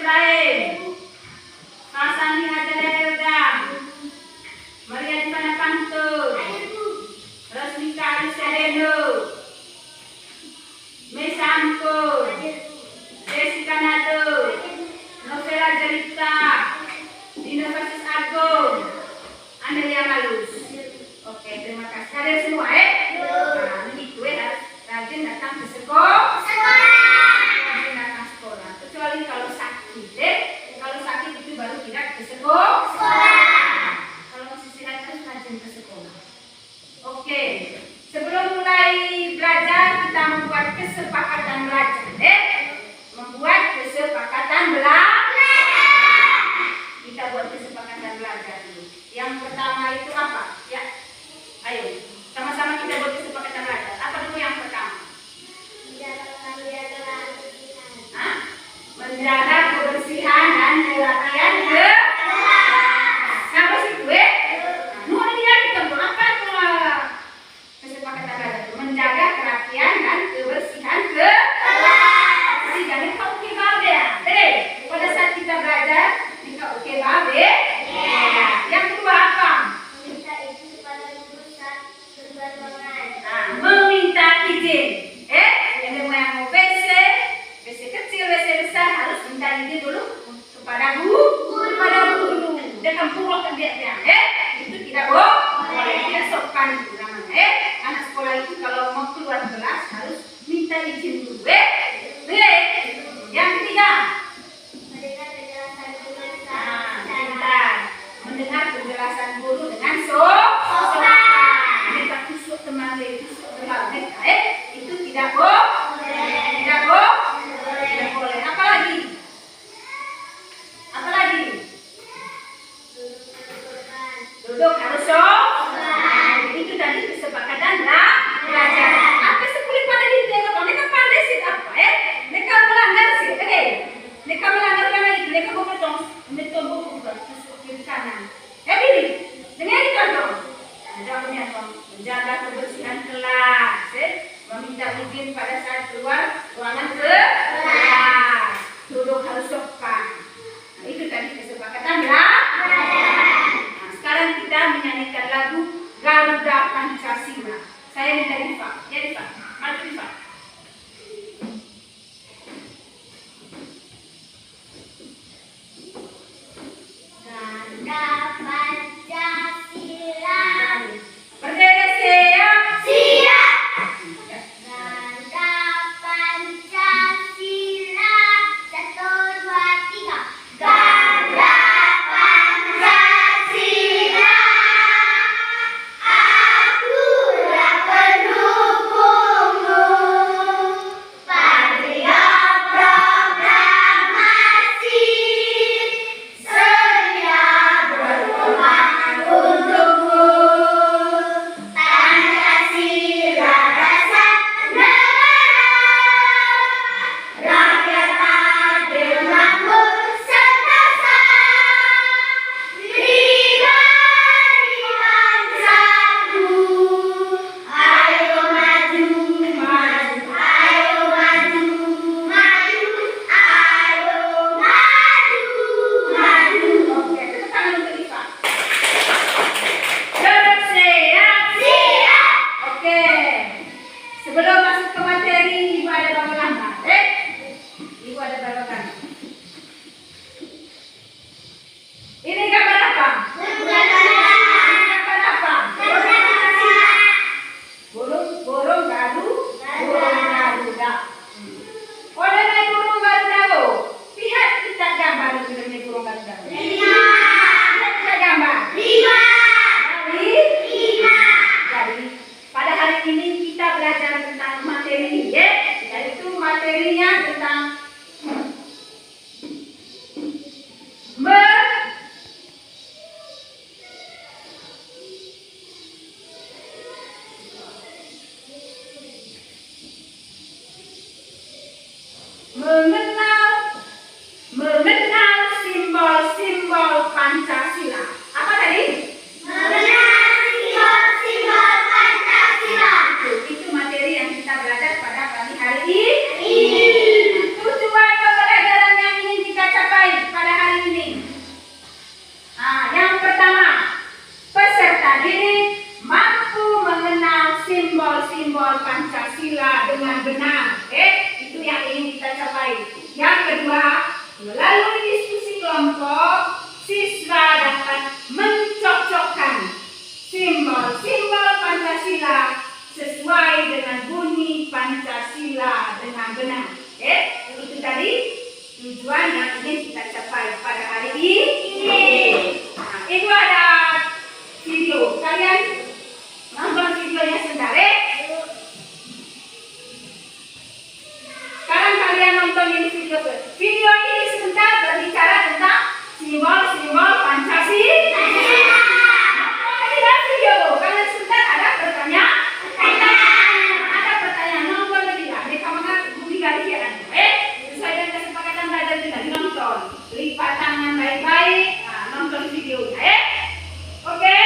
lain. Kasani Hajadelda, Maria Dipana Panto, Rosmika Alisedeno, Mesamko, Jessica Nado, Novela Jelita, Dino Fasis Agung, Amelia Malus. Oke, terima kasih kalian semua Nah, ini gue rajin datang ke sekolah. Rajin datang sekolah. Kecuali kalau sakit kalau sakit itu baru tidak ke sekolah. Kalau masih sehat terus rajin ke sekolah. Oke, sebelum mulai belajar kita membuat kesepakatan belajar membuat kesepakatan belajar. Kita buat kesepakatan belajar dulu. Yang pertama itu apa? Ya, ayo sama-sama kita buat kesepakatan belajar. Apa dulu yang pertama? Menjaga kebersihan dan kerapian Apa sih gue? Nuhun dia kita apa tuh kesepakatan belajar? Menjaga kerapian dan kebersihan jadi kau oke babe ya. Pada saat kita belajar kita oke babe. Yang kedua apa? Meminta izin. Yang mau WC kecil, WC besar harus minta izin dulu kepada guru. Jangan purok dia. Itu tidak boleh, tidak sopan itu namanya. Anak sekolah itu kalau mau keluar kelas harus minta izin dulu. Yang ketiga, mendengar penjelasan guru dengan sopan. Kita kusuk teman itu tidak boleh. Tidak boleh. Apalagi? Duduk harus sopan. Itu tadi kesepakatan belajar. Apa sepuluh pada ditengok? Mereka pandai sih apa? Mereka melanggar sih. Mereka melanggar karena itu. Mereka potong. Mereka bukan kiri kanan. Billy, dengar itu dong. Menjaga kebersihan kelas. Meminta izin pada saat keluar ruangan kelas. Duduk harus sopan. Itu tadi kesepakatan sekarang kita menyanyikan lagu Garuda Pancasila. Saya minta Diva. Ya Diva, maju Diva. Garuda Pancasila. Berdiri siap. Siap. Garuda Pancasila. 1, 2, 3. Garuda Pancasila. Akulah pendukungmu. Patriot proklamasi. Sedia berkorban untukmu. Pancasila dasar negara. Rakyat adil makmur setara. Pribadi bangsaku. Ayo maju, maju. Ayo maju, maju. Ayo maju, maju. Oke, tepuk tangan untuk Diva. Duduk siap. Siap. Oke. Sebelum masuk ke materi, Ibu ada berapa gambar? Ibu ada berapa gambar? Ini gambar apa? Gambar apa? Burung Garuda. Oleh naik burung Garuda. Lihat kita gambar sebenarnya burung Garuda. Lihat kita gambar. Jadi pada hari ini kita belajar tentang materi yaitu materinya tentang mengenal simbol-simbol Pancasila. Apa tadi? Mengenal simbol-simbol Pancasila. Itu materi yang kita belajar pada pagi hari ini. Tujuan pembelajaran yang ingin kita capai simbol-simbol Pancasila dengan benar. Itu yang ingin kita capai. Yang kedua, melalui diskusi kelompok, siswa dapat mencocokkan simbol-simbol Pancasila sesuai dengan bunyi Pancasila dengan benar. Itu tadi tujuan yang ingin kita capai pada hari ini. Nah, itu ada video. Kalian nonton videonya sebentar. Sekarang kalian nonton ini video. Video ini sebentar berbicara tentang simbol-simbol Pancasila. Nonton lihat video. Kalian sebentar ada pertanyaan. Ada pertanyaan. Nonton tidak? Mereka mengaku dikalian. Sesuai dengan kesepakatan belajar kita nonton. Lipat tangan baik-baik. Nah, nonton videonya. Oke?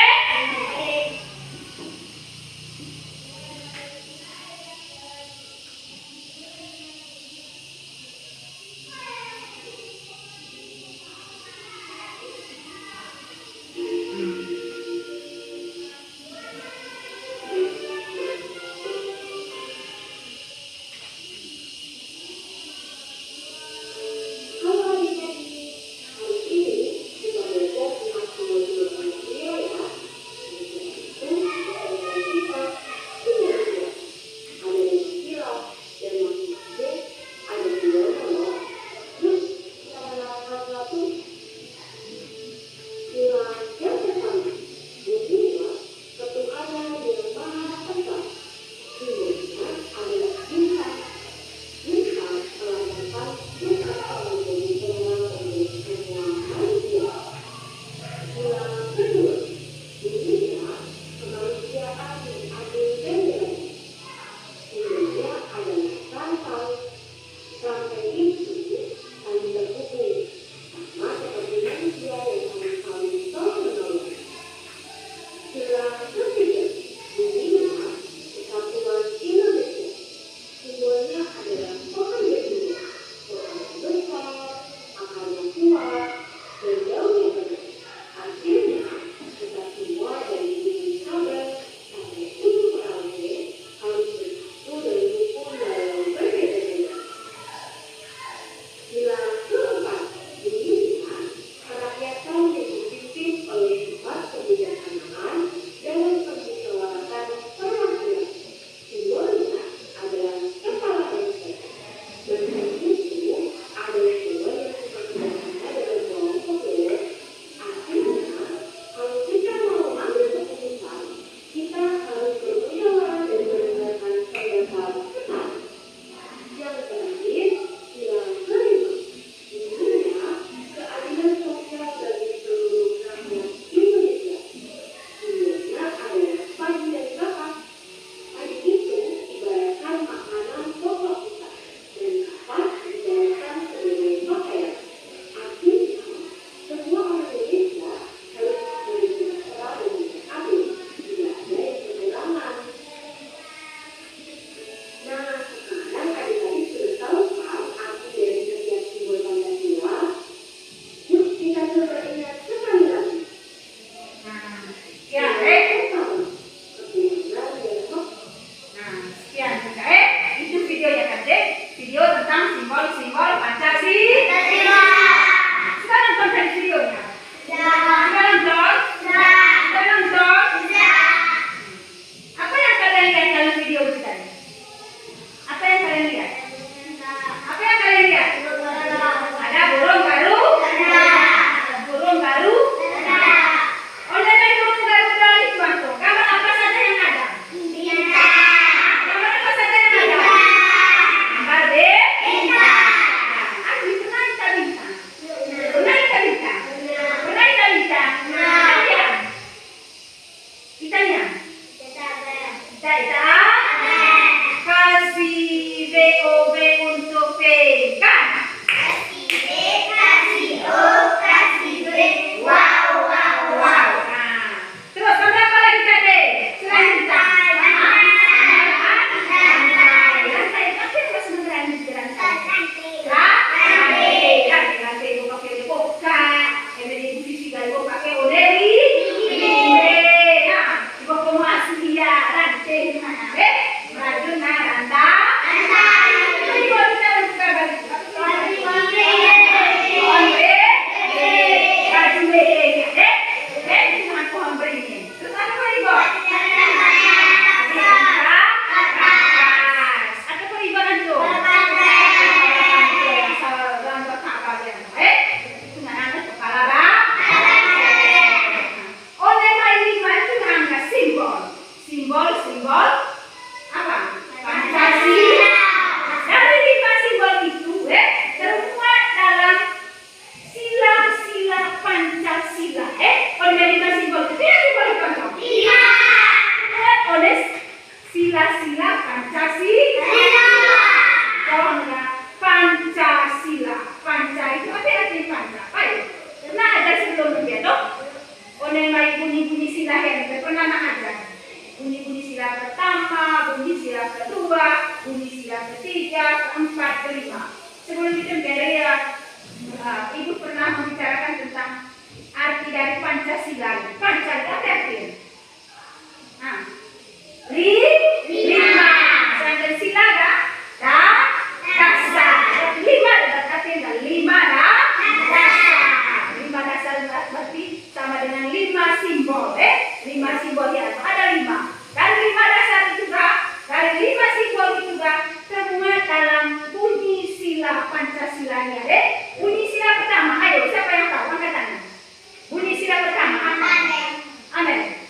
Simbol-simbol apa? Pancasila. Dari 5 simbol itu termuat dalam sila-sila Pancasila. Oleh 5 simbol itu yang boleh contoh. Iya. Oleh sila-sila Pancasila. Contohnya Pancasila. Panca itu apa arti panca? Ayo. Pernah ada sebelum dia toh? Oleh mai bunyi-bunyi sila yang pernah ajar. Bunyi-bunyi sila pertama, bunyi sila kedua, bunyi sila ketiga, keempat, kelima. Sebelum kita ya, Ibu pernah membicarakan tentang arti dari Pancasila. Pancasila apa artinya? Nah, lima. Sedangkan sila dasar. Lima artinya 5 dasar. 5 dasar berarti sama dengan 5 simbol. 5 simbol ya, ada 5. Dari 5 dasar itu dari 5 simbol itu termuat dalam bunyi sila Pancasilanya. Bunyi sila pertama, ayo siapa yang tahu? Angkat tangan. Bunyi sila pertama. Amin.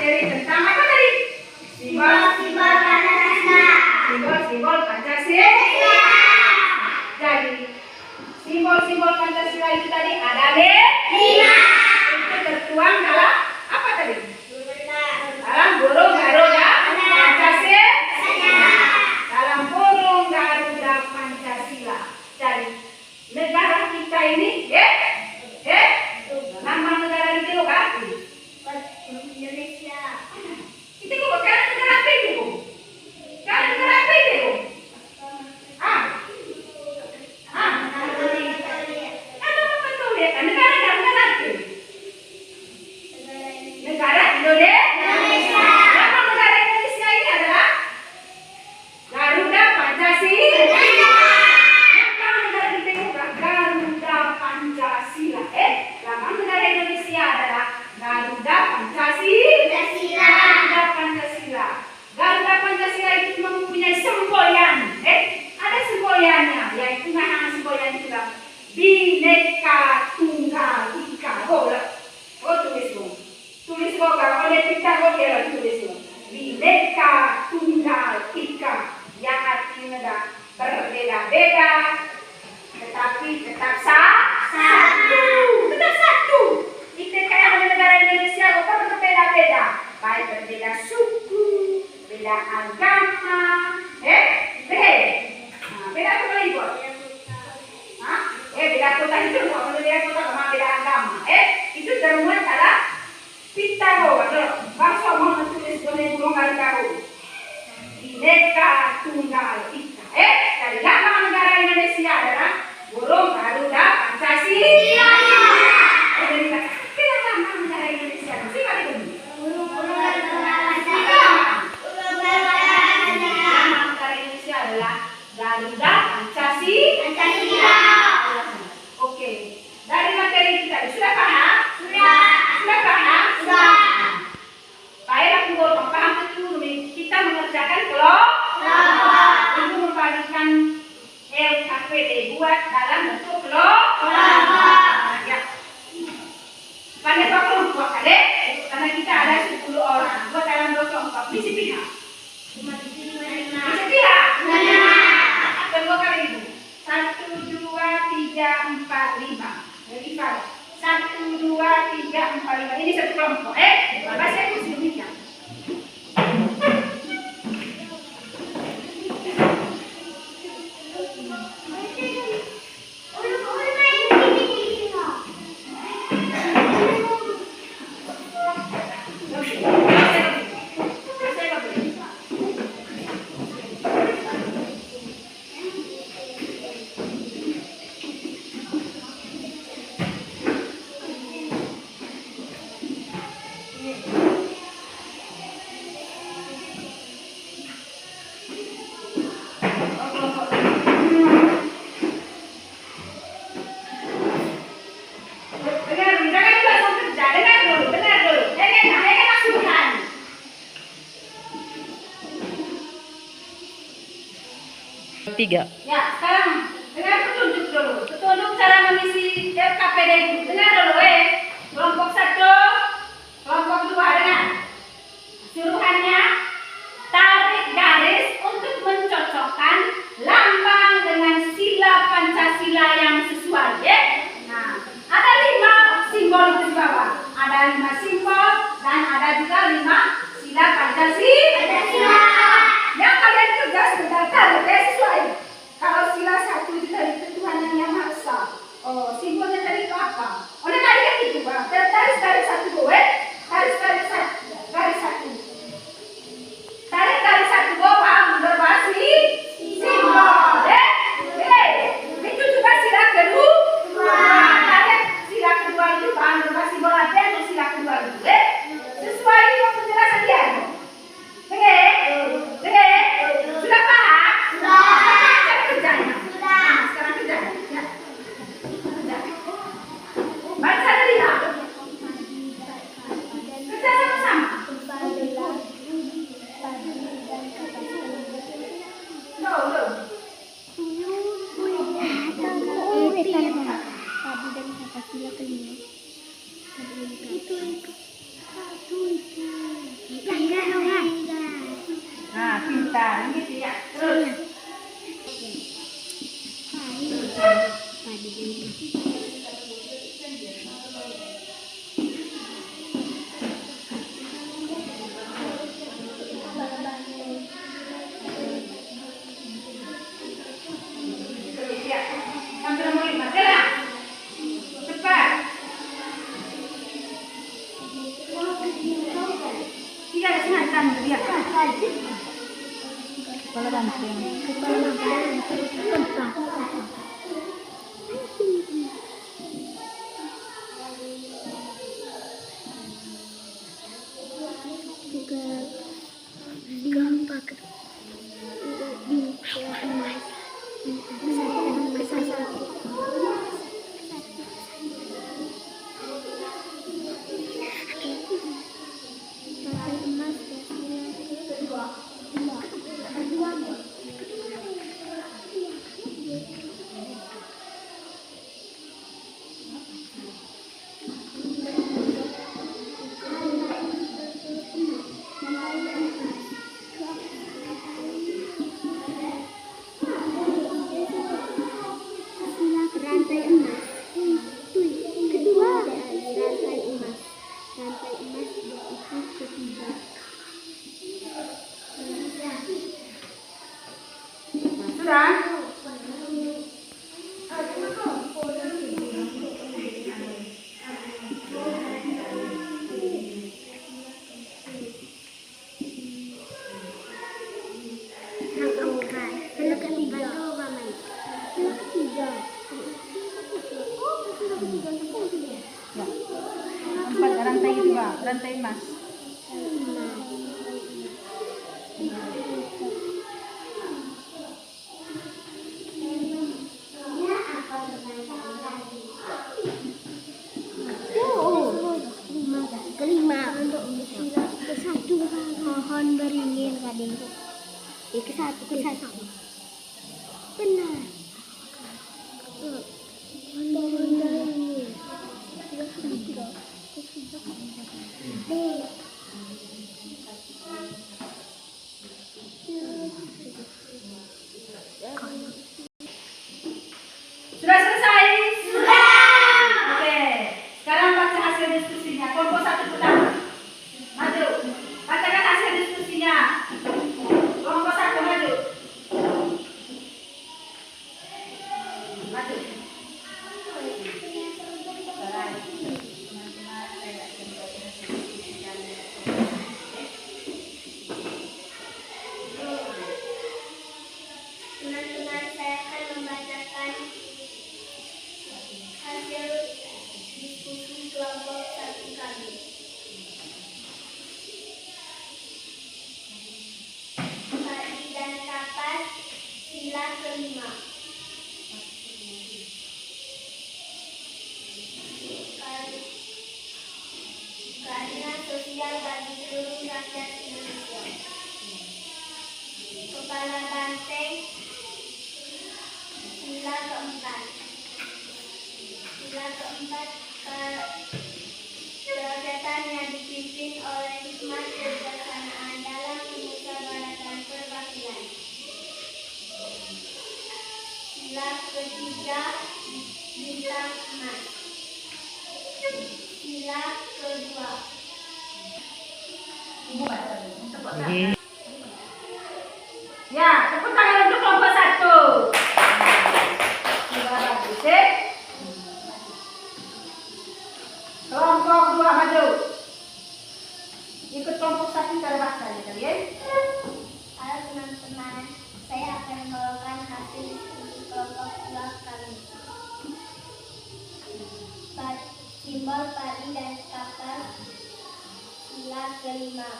materi tentang apa tadi? Simbol-simbol Pancasila. Simbol-simbol Pancasila. Jadi simbol-simbol Pancasila itu tadi ada 5. Itu tertuang dalam apa tadi? Dalam burung Garuda Pancasila. Dalam burung Garuda Pancasila. Jadi negara kita ini, nama negara itu kan? Indonesia. Itu kok kan negara apa itu? Kan negara apa itu? Negara Indonesia. Nama negara Indonesia ini adalah Garuda Pancasila. Nama negara kita juga Garuda Pancasila. Nama negara Indonesia adalah Garuda Pancasila. Garuda Pancasila. Garuda Pancasila itu mempunyai semboyan. Ada semboyannya, yaitu nama semboyan itu adalah Bhinneka Tunggal Ika. Tulis dong. Tulis kok kalau ada pita kok dia tulis dong. Bhinneka Tunggal Ika, yang artinya adalah berbeda-beda, tetapi tetap satu. Tetap satu. Kita kayak negara Indonesia kok berbeda-beda, baik berbeda suku, beda agama, beda apa lagi kok? Beda kota itu nggak perlu beda kota sama beda agama. Itu termuat adalah pita kok, bangsa mau tulis boleh burung kau. Bhinneka Tunggal Ika. Dari nama negara Indonesia adalah burung Garuda Pancasila. Kenapa nama negara Indonesia? Siapa itu? Burung Garuda Pancasila. Nama negara Indonesia adalah Garuda Pancasila. Oke. Dari materi kita sudah paham? Sudah paham? Sudah. Baiklah, paham betul. Kita mengerjakan kelompok. Itu membagikan LKPD buat dalam bentuk kelompok. Ya. Pada kelompok ada, karena kita ada 10 orang. Buat dalam 2 kelompok. Misi pihak. Misi pihak. Kedua kali itu. 1, 2, 3, 4, 5. Jadi kalau 1, 2, 3, 4, 5. Ini satu kelompok. Bapak saya kursi demikian. Tiga. Ya, sekarang dengar petunjuk dulu. Petunjuk cara mengisi LKPD itu. Dengar dulu, kelompok 1, kelompok 2, dengar. Suruhannya tarik garis untuk mencocokkan lambang dengan sila Pancasila yang sesuai, Nah, ada 5 simbol itu di bawah. Ada 5 simbol dan ada juga 5 sila Pancasila. Yang kalian kerja sebentar sesuai. Kalau sila 1 itu dari ketuhanan yang Maha Esa. Simbolnya tadi itu apa? Oleh kalian itu, Pak. Dari 1 bulan gitu ya. Terus ya, sampai nomor 5 gerak. Cepat. Tidak ada sengaja dia. Kepala banteng. Empat rantai itu bang, rantai emas. Kelima untuk ke satu pohon beringin tadi. Ke satu benar. Pohon beringin. Sudah selesai? Sudah. Oke. Sekarang baca hasil diskusinya. Kelompok 1 pertama. Maju. Bacakan hasil diskusinya. Kelompok 1 maju. Maju. Teman-teman, saya akan membacakan hasil diskusi kelompok 1 kami. Padi dan kapas, sila kelima. Keadilan sosial bagi seluruh rakyat Indonesia. Kepala banteng, sila keempat. Sila keempat, kerakyatan yang dipimpin oleh hikmat kebijaksanaan dalam kemusyawaratan perwakilan. Sila ketiga, bintang emas. Sila kedua, Ibu baca dulu. Tepuk tangan. Ya, tepuk tangan untuk kelompok 1. Sudah bagus, ya. Kelompok 2 maju. Ikut kelompok 1 cara baca ya kalian. halo teman-teman, saya akan membawakan hasil diskusi kelompok 2 kami. Simbol padi dan kapas, sila kelima.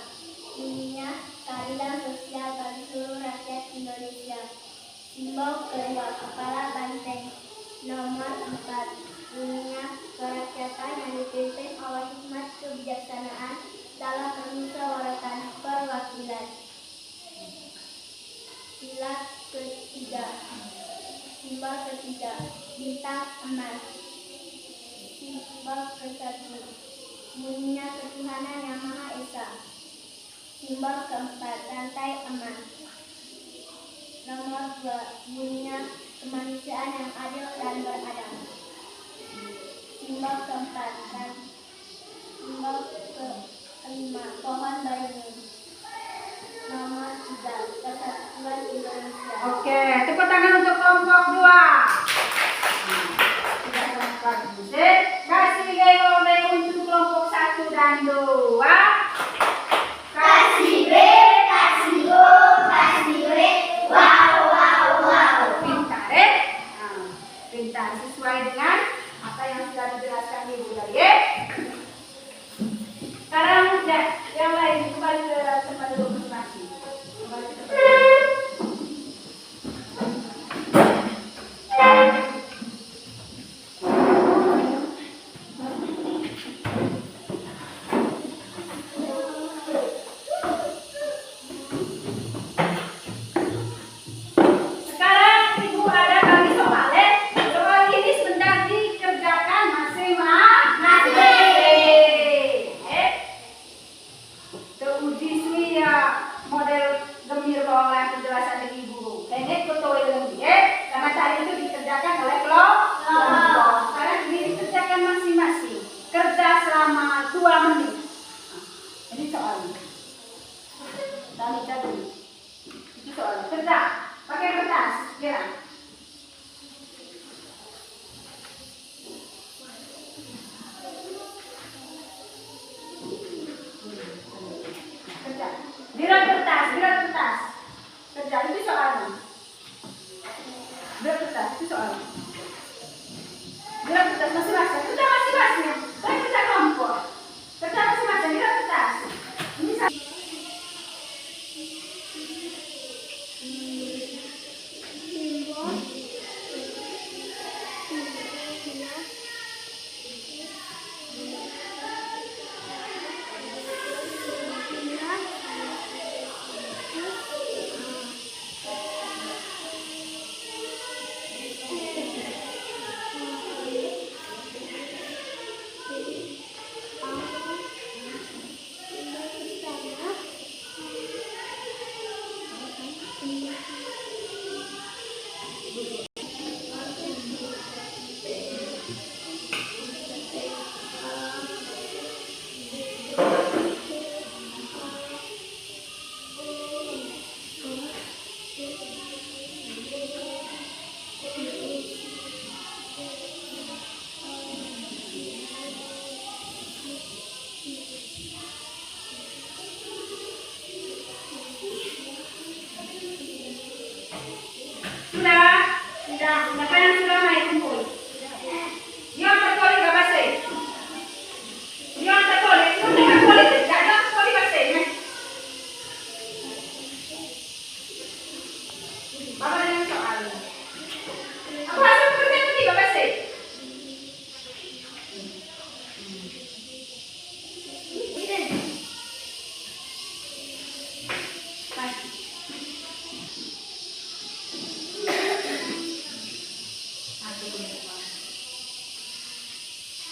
Bunyinya keadilan sosial bagi seluruh rakyat Indonesia. Simbol kedua, kepala banteng. Nomor 4. Bunyinya kerakyatan yang dipimpin oleh hikmat kebijaksanaan dalam permusyawaratan perwakilan. Sila ketiga. Simbol ketiga, bintang emas. Simbol ke-1, bunyinya ketuhanan yang Maha Esa. Simbol keempat, rantai emas. Nomor 2, bunyinya kemanusiaan yang adil dan beradab. Simbol keempat dan simbol kelima, pohon beringin. Nomor 3, Persatuan Indonesia. Oke, tepuk tangan untuk kelompok 2. Sudah sangat bagus. Kasih geolome untuk kelompok 1 dan 2. Kasih B, kasih O, kasih W. Wow, wow, wow. Pintar, pintar sesuai dengan apa yang sudah dijelaskan Ibu tadi, Sekarang ya, yang lain kembali ke tempat duduk masing-masing. Kembali ke tempat duduk. Sekarang Ibu ada bagi soal, soal ini sebentar dikerjakan masing-masing. Teruji suya model gemir oleh penjelasan dari Ibu. Ini foto ini, karena tadi itu dikerjakan oleh kelompok. Sekarang ini dikerjakan masing-masing. Kerja selama 2 menit. Nah, ini soalnya. Kita baca dulu. Itu soalnya. Kerja. Pakai kertas. Ya. Kerja. Bilang kertas. Kerja. Itu soalnya. Bilang kertas. Itu soalnya. Bilang kertas masing-masing. Kerja masing-masing. Saya kerja kelompok. Kerja masing-masing. Bilang kertas. Ini saya. Sudah. Siapa yang sudah naik kumpul? Yang terkoli nggak bahasa? Yang terkoli, tidak ada terkoli bahasa. Bapak dengan soal. Aku rasa pekerjaan itu tidak bahasa.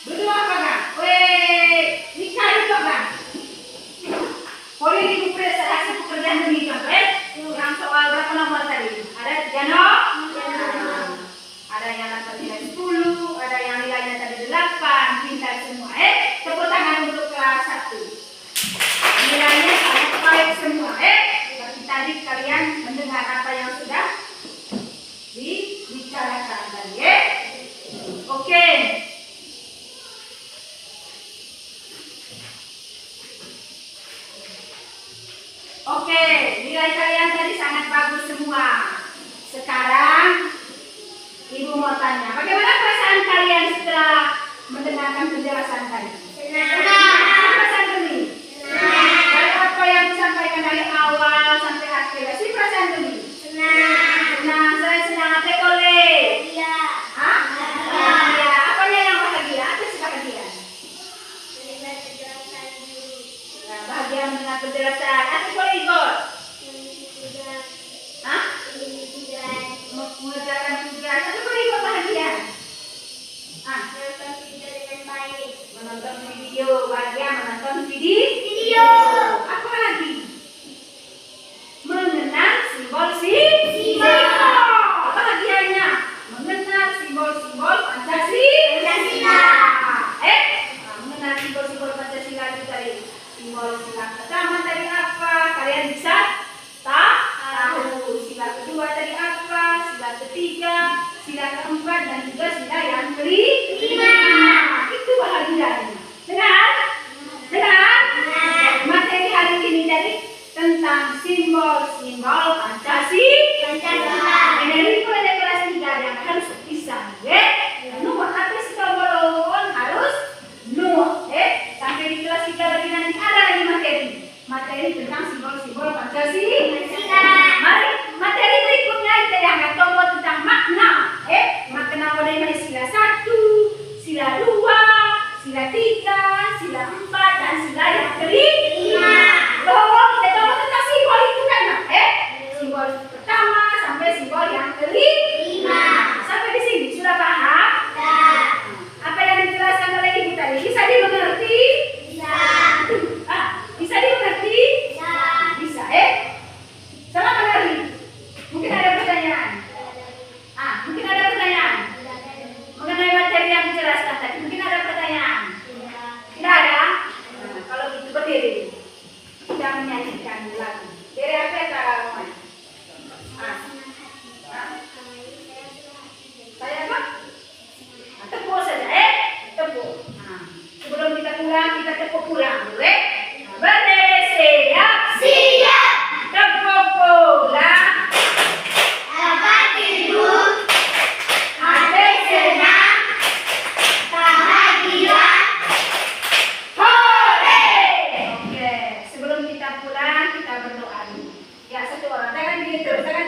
Berdua apa kan? Nikah itu kan? Politik presa hasil pekerjaan demi kan? Yang soal berapa nomor tadi? Ada 3 ada yang dapat nilai 10, ada yang nilainya tadi 8, pintar semua. Tepuk tangan untuk kelas 1. Nilainya sangat baik semua. Seperti tadi kalian mendengar apa yang sudah dibicarakan tadi. Oke. Oke, nilai kalian tadi sangat bagus semua. Sekarang Ibu mau tanya, bagaimana perasaan kalian setelah mendengarkan penjelasan tadi? Senang. Perasaan demi? Senang. Dari apa yang disampaikan dari awal sampai akhir, sih perasaan demi? Senang. Senang, saya senang apa oleh? Iya. Hah? Bahagia. Apanya yang bahagia? Apa sih bahagia? Mendengar penjelasan guru. Nah, bahagia mendengar penjelasan. Apa boleh ikut? Hah? Mengerjakan tugas. Apa boleh ikut bahagia? Menonton video dengan baik. Menonton video. Bahagia menonton video. Apa lagi? Mengenal simbol bisa tahu. Sila kedua tadi apa? Sila ketiga, sila keempat, dan juga sila yang kelima. Itu bahagianya. Benar? Benar? Materi hari ini jadi tentang simbol-simbol Pancasila. Dari mulai kelas 3 yang harus bisa, nomor apa sih bolon harus sampai di kelas 3 lagi nanti ada lagi materi tentang simbol-simbol Pancasila. Mari materi berikutnya kita yang akan tahu tentang makna. Makna mulai sila 1, sila 2, sila 3, sila 4, dan sila yang kelima. Bahwa kita tahu tentang simbol itu kan, simbol pertama sampai simbol yang kelima. Sampai di sini sudah paham? Apa yang dijelaskan oleh Ibu tadi bisa dimengerti? Bisa dimengerti? Bisa, selamat hari. Mungkin ada pertanyaan. Mungkin ada pertanyaan mengenai materi yang dijelaskan tadi. Mungkin ada pertanyaan. Tidak ada? Kalau gitu berdiri. Tidak menyanyikan lagi. Dari apa kalau saya apa? Tepuk saja, tepuk. Sebelum kita pulang, kita tepuk pulang dulu, berdiri, siap. Tepuk pulang. Tempat tidur. Habis senang. Bahagia. Hore! Oke, sebelum kita pulang, kita berdoa dulu. Ya, satu orang. Jangan gitu, jangan